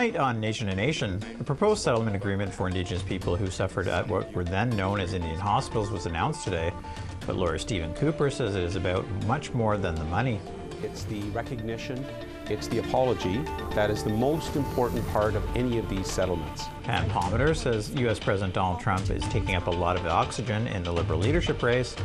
Tonight on Nation to Nation, a proposed settlement agreement for Indigenous people who suffered at what were then known as Indian hospitals was announced today, but lawyer Stephen Cooper says it is about much more than the money. It's the recognition, it's the apology that is the most important part of any of these settlements. Pam Palmater says U.S. President Donald Trump is taking up a lot of oxygen in the Liberal leadership race,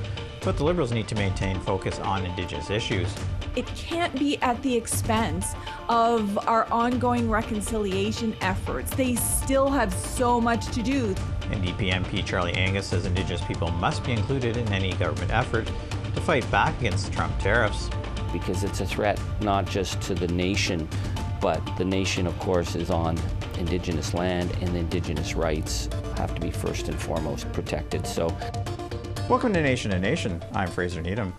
but the Liberals need to maintain focus on Indigenous issues. It can't be at the expense of our ongoing reconciliation efforts. They still have so much to do. NDP MP Charlie Angus says Indigenous people must be included in any government effort to fight back against the Trump tariffs. Because it's a threat not just to the nation, but the nation, of course, is on Indigenous land, and Indigenous rights have to be first and foremost protected. Welcome to Nation to Nation. I'm Fraser Needham.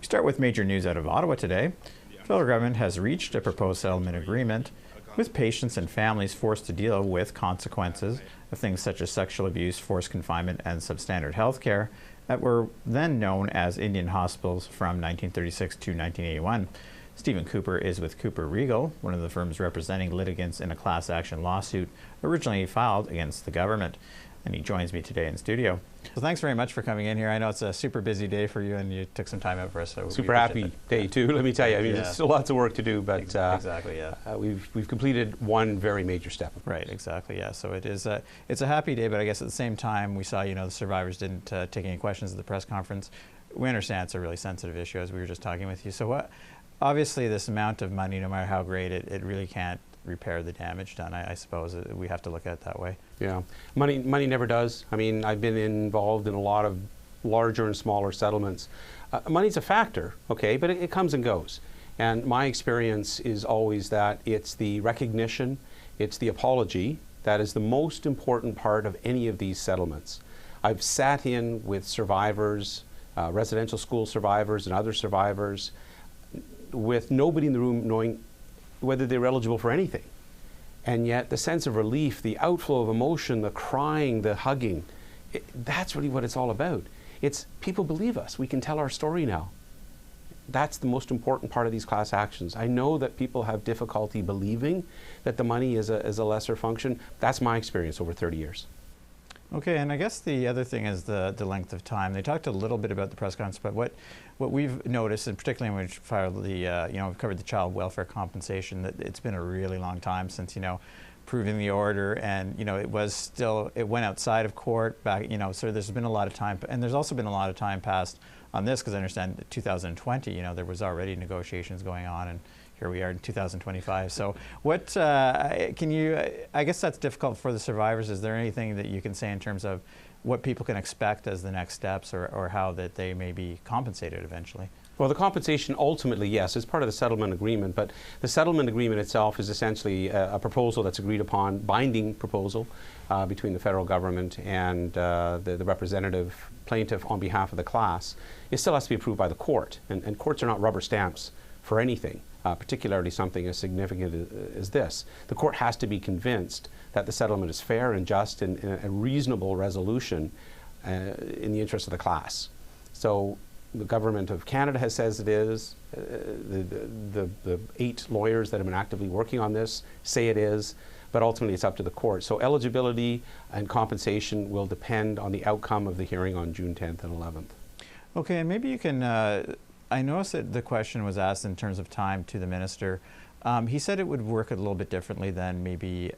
We start with major news out of Ottawa today. The federal government has reached a proposed settlement agreement with patients and families forced to deal with consequences of things such as sexual abuse, forced confinement, and substandard health care that were then known as Indian hospitals from 1936 to 1981. Stephen Cooper is with Cooper Regal, one of the firms representing litigants in a class action lawsuit originally filed against the government. And he joins me today in studio. So thanks very much for coming in here. I know it's a super busy day for you, and you took some time out for us. So super happy day too. Let me tell you. I mean, there's still lots of work to do, but exactly, yeah. We've completed one very major step. Right, exactly, yeah. So it is. It's a happy day, but I guess at the same time, we saw the survivors didn't take any questions at the press conference. We understand it's a really sensitive issue, as we were just talking with you. So obviously, this amount of money, no matter how great, it really can't repair the damage done. I suppose we have to look at it that way. Yeah, money never does. I mean, I've been involved in a lot of larger and smaller settlements. Money's a factor, okay, but it comes and goes. And my experience is always that it's the recognition, it's the apology that is the most important part of any of these settlements. I've sat in with survivors, residential school survivors and other survivors, with nobody in the room knowing whether they were eligible for anything. And yet the sense of relief, the outflow of emotion, the crying, the hugging, that's really what it's all about. It's people believe us. We can tell our story now. That's the most important part of these class actions. I know that people have difficulty believing that the money is a lesser function. That's my experience over 30 years. Okay, and I guess the other thing is the length of time. They talked a little bit about the press conference, but what we've noticed, and particularly when we filed the, we've covered the child welfare compensation, that it's been a really long time since, proving the order, and, it went outside of court back, so there's been a lot of time, and there's also been a lot of time passed on this, because I understand that 2020, there was already negotiations going on, and here we are in 2025. So what can you, I guess that's difficult for the survivors. Is there anything that you can say in terms of what people can expect as the next steps, or how that they may be compensated eventually? Well, the compensation ultimately, yes, is part of the settlement agreement, but the settlement agreement itself is essentially a proposal that's agreed upon, binding proposal between the federal government and the representative plaintiff on behalf of the class. It still has to be approved by the court, and courts are not rubber stamps for anything. Particularly something as significant as this. The court has to be convinced that the settlement is fair and just and a reasonable resolution in the interest of the class. So the government of Canada says it is. The 8 lawyers that have been actively working on this say it is, but ultimately it's up to the court. So eligibility and compensation will depend on the outcome of the hearing on June 10th and 11th. Okay, and maybe you can I noticed that the question was asked in terms of time to the minister. He said it would work a little bit differently than maybe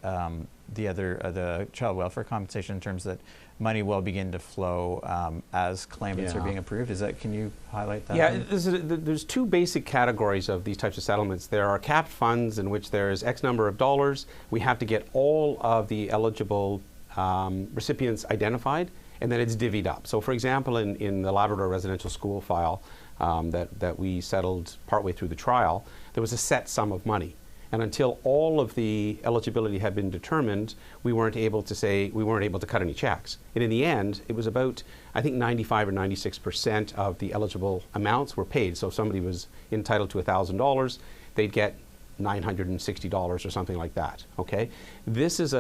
the child welfare compensation, in terms that money will begin to flow as claimants are being approved. Can you highlight that? Yeah, there's 2 basic categories of these types of settlements. There are capped funds in which there's X number of dollars. We have to get all of the eligible recipients identified, and then it's divvied up. So for example, in the Labrador residential school file, that we settled partway through the trial, there was a set sum of money. And until all of the eligibility had been determined, we weren't able to cut any checks. And in the end, it was about, I think, 95 or 96% of the eligible amounts were paid. So if somebody was entitled to $1,000, they'd get $960 or something like that. Okay, this is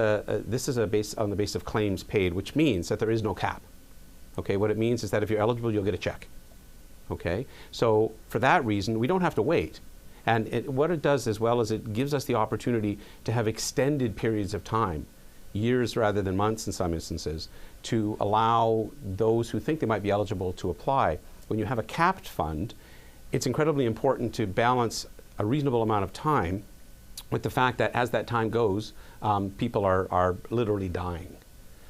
based on the basis of claims paid, which means that there is no cap. Okay, what it means is that if you're eligible, you'll get a check. Okay, so for that reason, we don't have to wait. And what it does as well is it gives us the opportunity to have extended periods of time, years rather than months in some instances, to allow those who think they might be eligible to apply. When you have a capped fund, it's incredibly important to balance a reasonable amount of time with the fact that as that time goes, people are literally dying.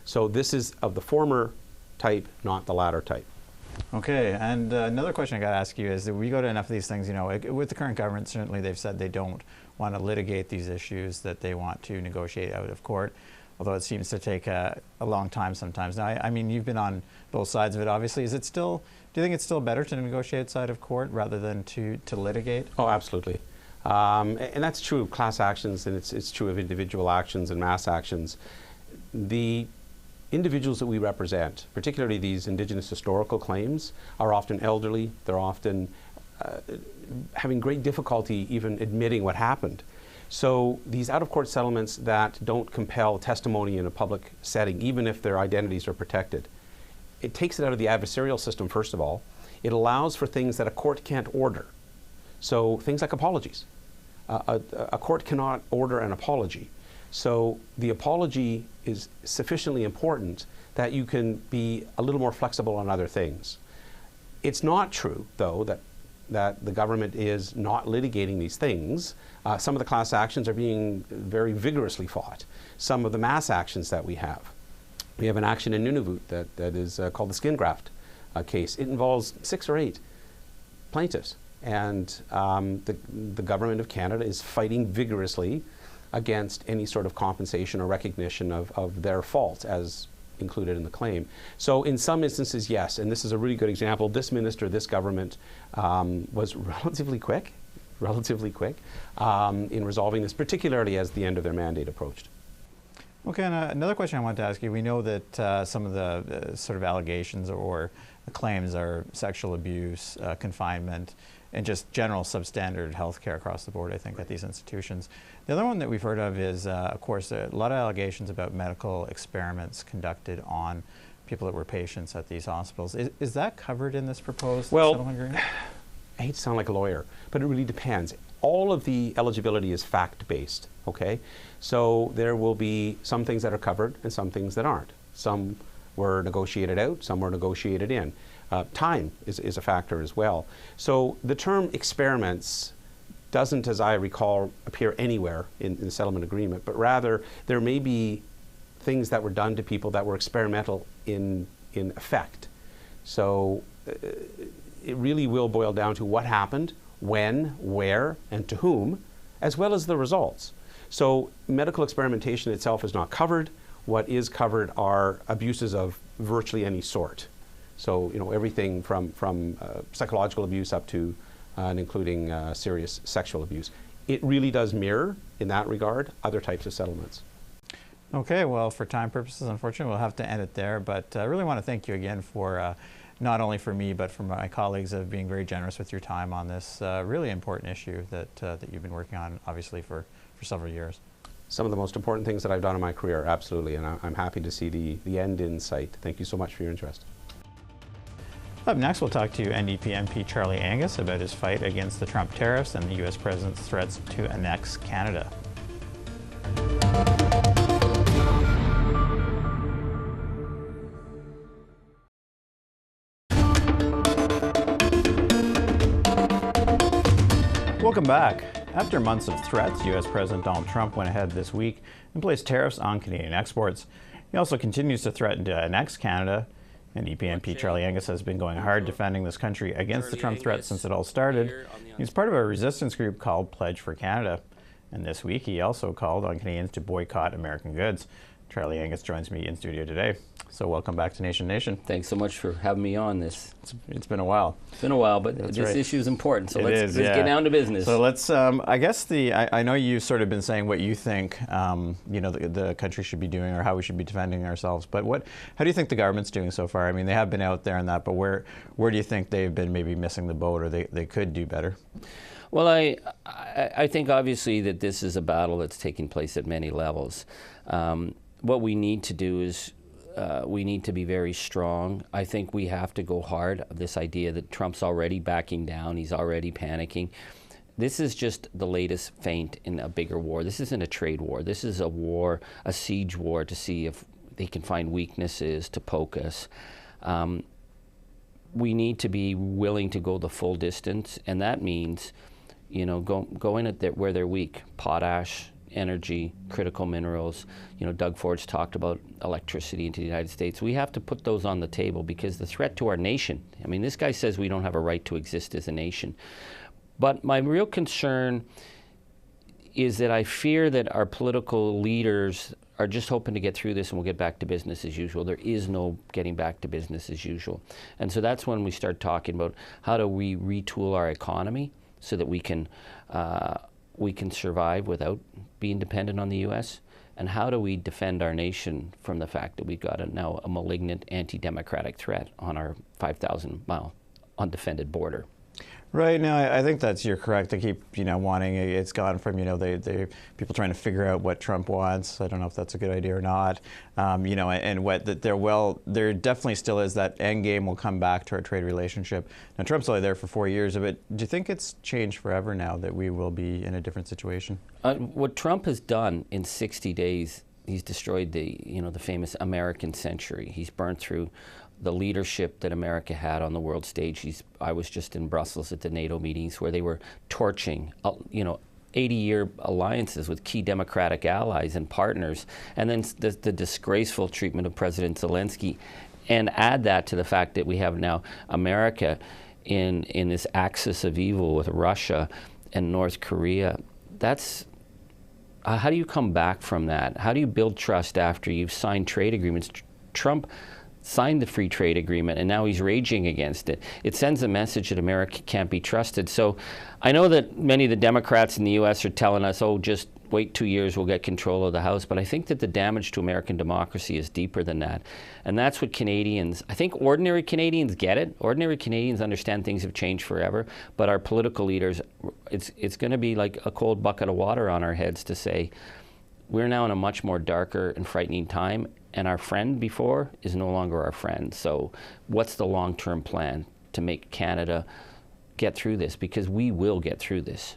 So this is of the former type, not the latter type. Okay, and another question I got to ask you is that we go to enough of these things, you know, with the current government, certainly they've said they don't want to litigate these issues, that they want to negotiate out of court, although it seems to take a long time sometimes. Now, I mean, you've been on both sides of it, obviously. Is it still, do you think it's still better to negotiate outside of court rather than to litigate? Oh, absolutely. And that's true of class actions, and it's true of individual actions and mass actions. The individuals that we represent, particularly these Indigenous historical claims, are often elderly. They're often having great difficulty even admitting what happened. So these out-of-court settlements that don't compel testimony in a public setting, even if their identities are protected, it takes it out of the adversarial system, first of all. It allows for things that a court can't order. So things like apologies. A court cannot order an apology. So the apology is sufficiently important that you can be a little more flexible on other things. It's not true, though, that the government is not litigating these things. Some of the class actions are being very vigorously fought. Some of the mass actions that we have an action in Nunavut that is called the skin graft case. It involves 6 or 8 plaintiffs, and the government of Canada is fighting vigorously against any sort of compensation or recognition of their fault as included in the claim. So in some instances, yes, and this is a really good example. This minister, this government was relatively quick in resolving this, particularly as the end of their mandate approached. Okay, and another question I wanted to ask you. We know that some of the sort of allegations or claims are sexual abuse, confinement, and just general substandard health care across the board, I think, at these institutions. The other one that we've heard of is, of course, a lot of allegations about medical experiments conducted on people that were patients at these hospitals. Is that covered in this proposed settlement agreement? I hate to sound like a lawyer, but it really depends. All of the eligibility is fact-based, okay? So there will be some things that are covered and some things that aren't. Some were negotiated out, some were negotiated in. Time is a factor as well. So the term experiments doesn't, as I recall, appear anywhere in the settlement agreement, but rather there may be things that were done to people that were experimental in effect. So it really will boil down to what happened, when, where, and to whom, as well as the results. So medical experimentation itself is not covered. What is covered are abuses of virtually any sort. So, you know, everything from psychological abuse up to and including serious sexual abuse. It really does mirror, in that regard, other types of settlements. Okay, well, for time purposes, unfortunately, we'll have to end it there. But I really want to thank you again for, not only for me, but for my colleagues of being very generous with your time on this really important issue that you've been working on, obviously, for several years. Some of the most important things that I've done in my career, absolutely, and I'm happy to see the end in sight. Thank you so much for your interest. Up next, we'll talk to NDP MP Charlie Angus about his fight against the Trump tariffs and the U.S. President's threats to annex Canada. Welcome back. After months of threats, U.S. President Donald Trump went ahead this week and placed tariffs on Canadian exports. He also continues to threaten to annex Canada. NDP MP Charlie Angus has been going hard defending this country against the Trump threat since it all started. He's part of a resistance group called Pledge for Canada. And this week he also called on Canadians to boycott American goods. Charlie Angus joins me in studio today. So welcome back to Nation Nation. Thanks so much for having me on this. It's been a while. It's been a while, but That's this right. issue is important. So let's yeah. get down to business. So let's, I guess I know you've sort of been saying what you think, you know, the country should be doing or how we should be defending ourselves. But how do you think the government's doing so far? I mean, they have been out there and that, but where do you think they've been maybe missing the boat or they could do better? Well, I think obviously that this is a battle that's taking place at many levels. What we need to do is we need to be very strong. I think we have to go hard. This idea that Trump's already backing down, he's already panicking. This is just the latest feint in a bigger war. This isn't a trade war. This is a war, a siege war, to see if they can find weaknesses to poke us. We need to be willing to go the full distance, and that means, you know, go in at where they're weak: potash, energy, critical minerals. You know, Doug Ford's talked about electricity into the United States. We have to put those on the table, because the threat to our nation, I mean, this guy says we don't have a right to exist as a nation. But my real concern is that I fear that our political leaders are just hoping to get through this and we'll get back to business as usual. There is no getting back to business as usual. And so that's when we start talking about how do we retool our economy so that we can survive without being dependent on the U.S., and how do we defend our nation from the fact that we've got now a malignant anti-democratic threat on our 5,000-mile undefended border. Right. No, I think you're correct. They keep, you know, wanting, it's gone from, you know, people trying to figure out what Trump wants. I don't know if that's a good idea or not. You know, and there definitely still is that end game will come back to our trade relationship. Now, Trump's only there for 4 years of it. Do you think it's changed forever now, that we will be in a different situation? What Trump has done in 60 days, he's destroyed the famous American century. He's burnt through the leadership that America had on the world stage. I was just in Brussels at the NATO meetings where they were torching, 80-year alliances with key democratic allies and partners, and then the disgraceful treatment of President Zelensky. And add that to the fact that we have now America in this axis of evil with Russia and North Korea. That's how do you come back from that? How do you build trust after you've signed trade agreements? Trump signed the free trade agreement, and now he's raging against it. It sends a message that America can't be trusted. So I know that many of the Democrats in the U.S. are telling us, oh, just wait 2 years, we'll get control of the House. But I think that the damage to American democracy is deeper than that. And that's what Canadians, I think ordinary Canadians get it. Ordinary Canadians understand things have changed forever. But our political leaders, it's going to be like a cold bucket of water on our heads to say, we're now in a much more darker and frightening time, and our friend before is no longer our friend. So what's the long-term plan to make Canada get through this? Because we will get through this.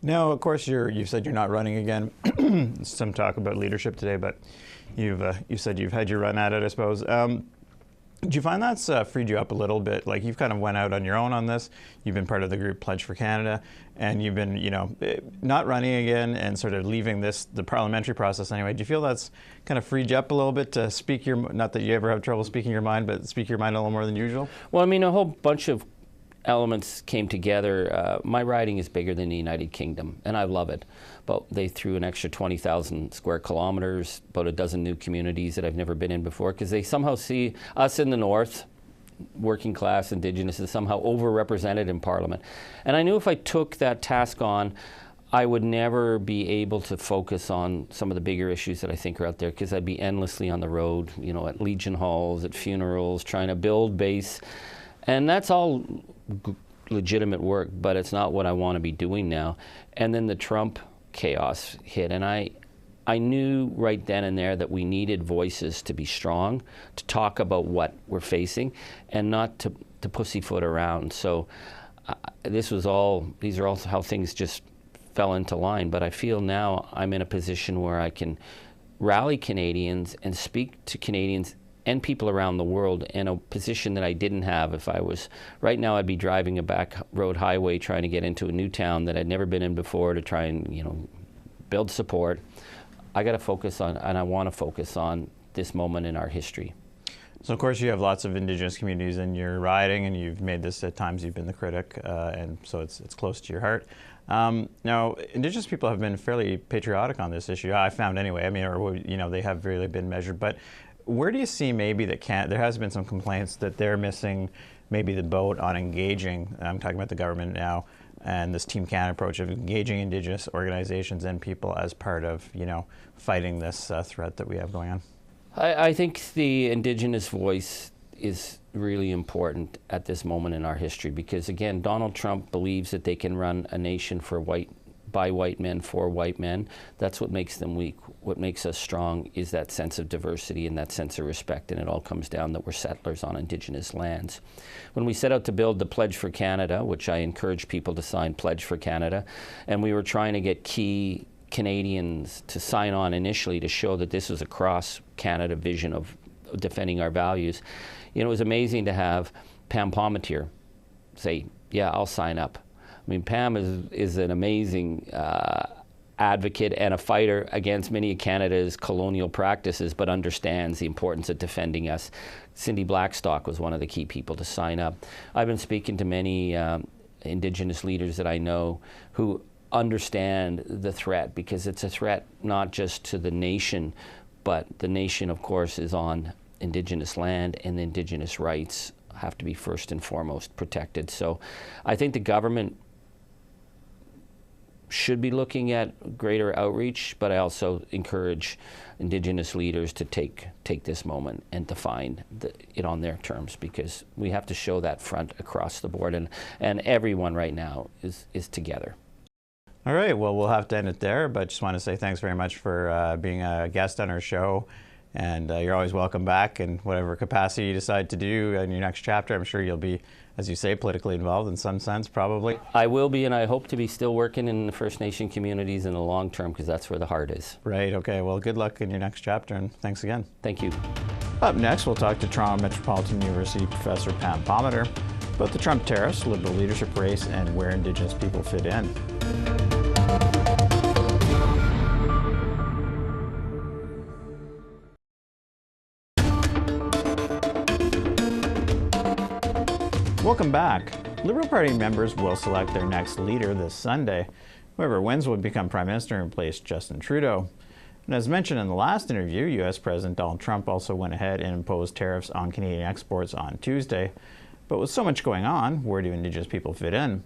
Now, of course, you said you're not running again. Some talk about leadership today, but you said you've had your run at it, I suppose. Do you find that's freed you up a little bit? Like, you've kind of went out on your own on this. You've been part of the group Pledge for Canada, and you've been, not running again and sort of leaving the parliamentary process anyway. Do you feel that's kind of freed you up a little bit to speak not that you ever have trouble speaking your mind, but speak your mind a little more than usual? Well, I mean, a whole bunch of elements came together. My riding is bigger than the United Kingdom, and I love it. But they threw an extra 20,000 square kilometers, about a dozen new communities that I've never been in before, because they somehow see us in the north, working class, Indigenous, is somehow overrepresented in Parliament. And I knew if I took that task on, I would never be able to focus on some of the bigger issues that I think are out there, because I'd be endlessly on the road, at Legion halls, at funerals, trying to build base. And that's all legitimate work, but it's not what I want to be doing now. And then the Trump chaos hit, and I knew right then and there that we needed voices to be strong, to talk about what we're facing, and not to pussyfoot around. So these are all how things just fell into line. But I feel now I'm in a position where I can rally Canadians and speak to Canadians and people around the world in a position that I didn't have if I was. Right now I'd be driving a back road highway trying to get into a new town that I'd never been in before to try and, build support. I got to focus on, and I want to focus on, this moment in our history. So of course you have lots of Indigenous communities in your riding, and you've made this at times, you've been the critic, and so it's close to your heart. Now, Indigenous people have been fairly patriotic on this issue, I found anyway. I mean, they have really been measured, but where do you see maybe that there has been some complaints that they're missing maybe the boat on engaging, I'm talking about the government now, and this Team Canada approach of engaging Indigenous organizations and people as part of, fighting this threat that we have going on? I think the Indigenous voice is really important at this moment in our history, because again, Donald Trump believes that they can run a nation by white men, for white men. That's what makes them weak. what makes us strong is that sense of diversity and that sense of respect, and it all comes down that we're settlers on Indigenous lands. When we set out to build the Pledge for Canada, which I encourage people to sign Pledge for Canada, and we were trying to get key Canadians to sign on initially to show that this was a cross-Canada vision of defending our values, you know, it was amazing to have Pam Palmater say, yeah, I'll sign up. I mean, Pam is an amazing advocate and a fighter against many of Canada's colonial practices, but understands the importance of defending us. Cindy Blackstock was one of the key people to sign up. I've been speaking to many Indigenous leaders that I know who understand the threat, because it's a threat not just to the nation, but the nation, of course, is on Indigenous land, and the Indigenous rights have to be first and foremost protected. So I think the government should be looking at greater outreach, but I also encourage Indigenous leaders to take this moment and define it on their terms, because we have to show that front across the board, and everyone right now is together. All right, well, we'll have to end it there, but just want to say thanks very much for being a guest on our show. And you're always welcome back in whatever capacity you decide to do in your next chapter. I'm sure you'll be, as you say, politically involved in some sense, probably. I will be, and I hope to be still working in the First Nation communities in the long term, because that's where the heart is. Right, okay. Well, good luck in your next chapter, and thanks again. Thank you. Up next, we'll talk to Toronto Metropolitan University Professor Pam Palmater about the Trump tariffs, Liberal leadership race, and where Indigenous people fit in. Welcome back. Liberal Party members will select their next leader this Sunday. Whoever wins will become Prime Minister and replace Justin Trudeau. And as mentioned in the last interview, U.S. President Donald Trump also went ahead and imposed tariffs on Canadian exports on Tuesday. But with so much going on, where do Indigenous people fit in?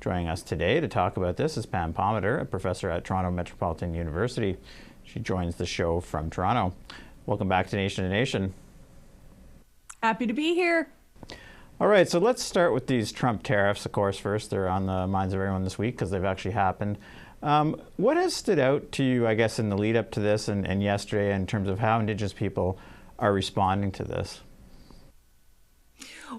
Joining us today to talk about this is Pam Palmater, a professor at Toronto Metropolitan University. She joins the show from Toronto. Welcome back to Nation to Nation. Happy to be here. All right, so let's start with these Trump tariffs, of course, first. They're on the minds of everyone this week because they've actually happened. What has stood out to you, I guess, in the lead up to this and yesterday in terms of how Indigenous people are responding to this?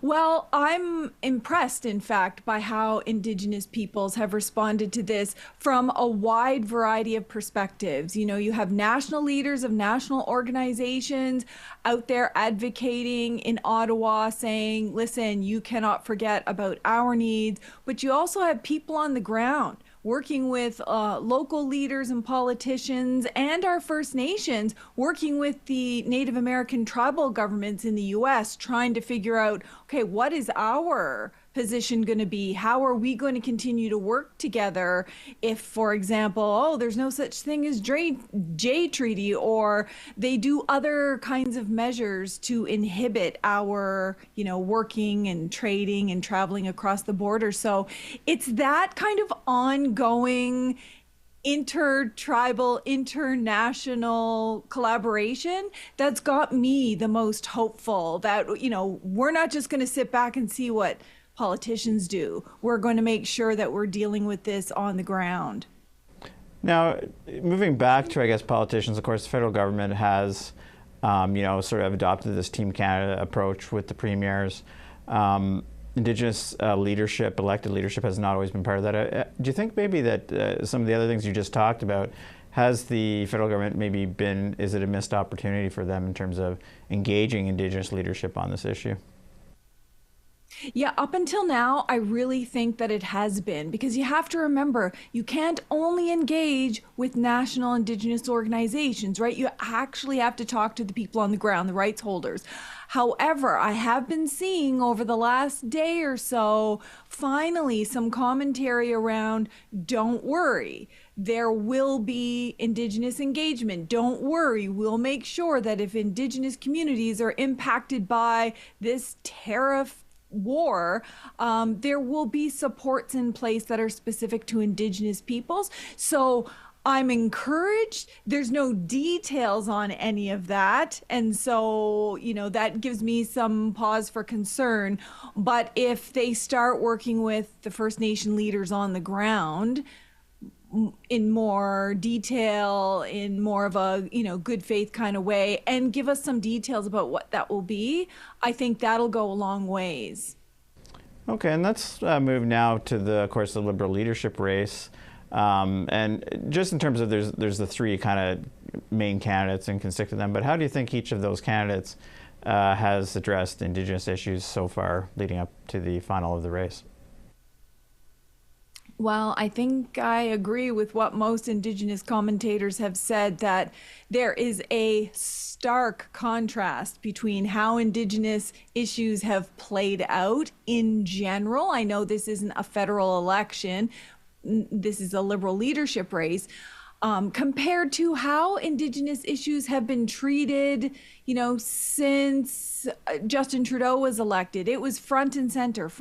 Well, I'm impressed, in fact, by how Indigenous peoples have responded to this from a wide variety of perspectives. You know, you have national leaders of national organizations out there advocating in Ottawa saying, listen, you cannot forget about our needs, but you also have people on the ground working with local leaders and politicians and our First Nations, working with the Native American tribal governments in the U.S., trying to figure out, okay, what is our position going to be? How are we going to continue to work together if, for example, oh, there's no such thing as Jay Treaty, or they do other kinds of measures to inhibit our, you know, working and trading and traveling across the border. So it's that kind of ongoing intertribal, international collaboration that's got me the most hopeful that, you know, we're not just going to sit back and see what politicians do. We're going to make sure that we're dealing with this on the ground. Now, moving back to, I guess, politicians, of course, the federal government has, you know, sort of adopted this Team Canada approach with the premiers. Indigenous leadership, elected leadership, has not always been part of that. Do you think maybe that some of the other things you just talked about, has the federal government maybe been, is it a missed opportunity for them in terms of engaging Indigenous leadership on this issue? Yeah, up until now, I really think that it has been, because you have to remember, you can't only engage with national Indigenous organizations, right? You actually have to talk to the people on the ground, the rights holders. However, I have been seeing over the last day or so, finally, some commentary around, don't worry, there will be Indigenous engagement. Don't worry, we'll make sure that if Indigenous communities are impacted by this tariff war, there will be supports in place that are specific to Indigenous peoples. So I'm encouraged. There's no details on any of that. And so, you know, that gives me some pause for concern. But if they start working with the First Nation leaders on the ground, in more detail, in more of a, good faith kind of way, and give us some details about what that will be, I think that'll go a long ways. Okay, and let's move now to of course, the Liberal leadership race. And just in terms of there's the three kind of main candidates and can stick to them, but how do you think each of those candidates has addressed Indigenous issues so far leading up to the final of the race? Well, I think I agree with what most Indigenous commentators have said, that there is a stark contrast between how Indigenous issues have played out in general. I know this isn't a federal election. This is a Liberal leadership race. Compared to how Indigenous issues have been treated, since Justin Trudeau was elected. It was front and center.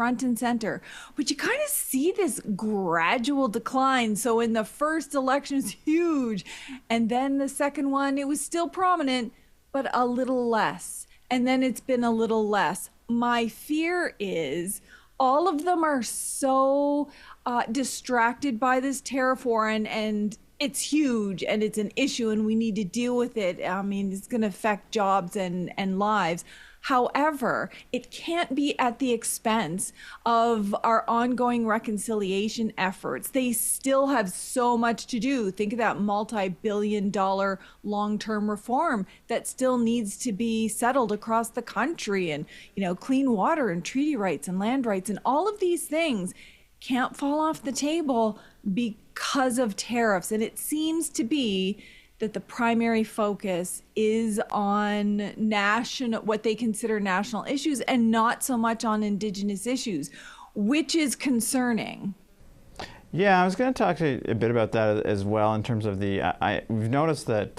But you kind of see this gradual decline. So in the first election, it's huge. And then the second one, it was still prominent, but a little less. And then it's been a little less. My fear is all of them are so distracted by this tariff war, and it's huge and it's an issue and we need to deal with it. I mean, it's going to affect jobs and lives. However, it can't be at the expense of our ongoing reconciliation efforts. They still have so much to do. Think of that multi-billion-dollar long-term reform that still needs to be settled across the country, and, clean water and treaty rights and land rights and all of these things can't fall off the table because of tariffs. And it seems to be that the primary focus is on what they consider national issues and not so much on Indigenous issues, which is concerning. Yeah, I was going to talk to you a bit about that as well in terms of we've noticed that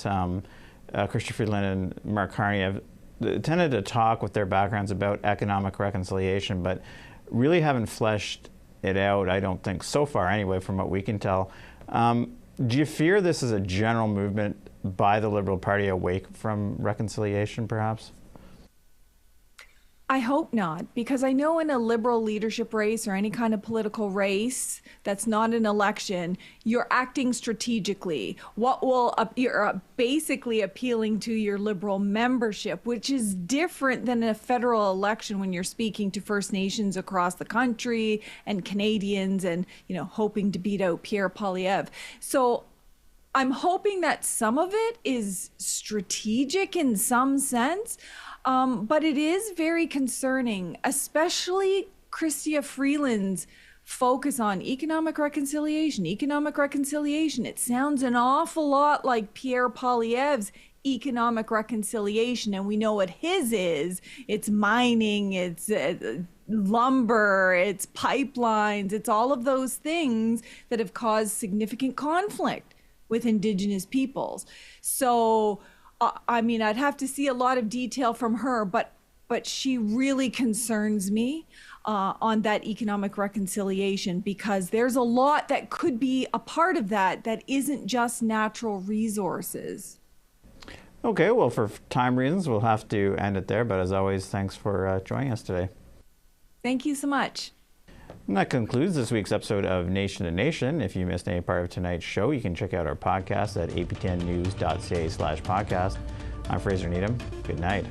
Chrystia Freeland and Mark Carney have tended to talk with their backgrounds about economic reconciliation, but really haven't fleshed it out, I don't think, so far anyway, from what we can tell. Do you fear this is a general movement by the Liberal Party away from reconciliation, perhaps? I hope not, because I know in a Liberal leadership race or any kind of political race that's not an election, you're acting strategically. You're basically appealing to your Liberal membership, which is different than a federal election when you're speaking to First Nations across the country and Canadians and, hoping to beat out Pierre Poilievre. So I'm hoping that some of it is strategic in some sense. But it is very concerning, especially Chrystia Freeland's focus on economic reconciliation. It sounds an awful lot like Pierre Poilievre's economic reconciliation, and we know what his is. It's mining, it's lumber, it's pipelines, it's all of those things that have caused significant conflict with Indigenous peoples. So I'd have to see a lot of detail from her, but she really concerns me on that economic reconciliation, because there's a lot that could be a part of that isn't just natural resources. Okay, well, for time reasons, we'll have to end it there. But as always, thanks for joining us today. Thank you so much. And that concludes this week's episode of Nation to Nation. If you missed any part of tonight's show, you can check out our podcast at aptnnews.ca/podcast. I'm Fraser Needham. Good night.